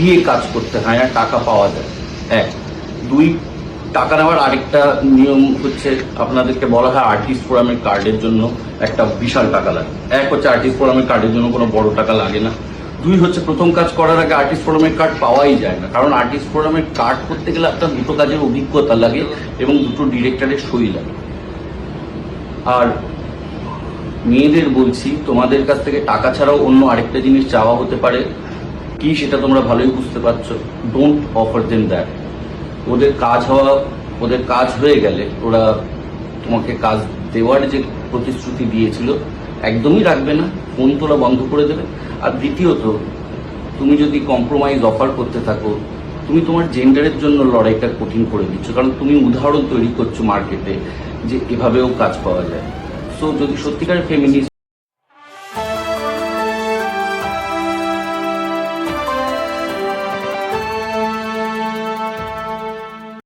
দিয়ে কাজ করতে হয় না, টাকা পাওয়া যায়। এক। দুই, টাকা নেওয়ার আরেকটা নিয়ম হচ্ছে আপনাদেরকে বলা হয় আর্টিস্ট ফোরামের কার্ডের জন্য একটা বিশাল টাকা লাগে। এক হচ্ছে আর্টিস্ট ফোরামের কার্ডের জন্য কোনো বড় টাকা লাগে না। দুই হচ্ছে প্রথম কাজ করার আগে আর্টিস্ট ফোরামের কার্ড পাওয়াই যায় না, কারণ আর্টিস্ট ফোরামের কার্ড করতে গেলে আপনার দুটো কাজের অভিজ্ঞতা লাগে এবং দুটো ডিরেক্টরের সই লাগে। আর মেয়েদের বলছি, তোমাদের কাছ থেকে টাকা ছাড়াও অন্য আরেকটা জিনিস চাওয়া হতে পারে, কি সেটা তোমরা ভালোই বুঝতে পারছো। Don't offer them that. ওদের কাজ হয়ে গেলে ওরা তোমাকে কাজ দেওয়ার যে প্রতিশ্রুতি দিয়েছিল একদমই রাখবে না, ফোন তোলা বন্ধ করে দেবে। আর দ্বিতীয়ত, তুমি যদি কম্প্রোমাইজ অফার করতে থাকো, তুমি তোমার জেন্ডারের জন্য লড়াইটা কঠিন করে দিচ্ছ, কারণ তুমি উদাহরণ তৈরি করছো মার্কেটে যে এভাবেও কাজ পাওয়া যায়। সো যদি সত্যিকারের ফেমিনিস্ট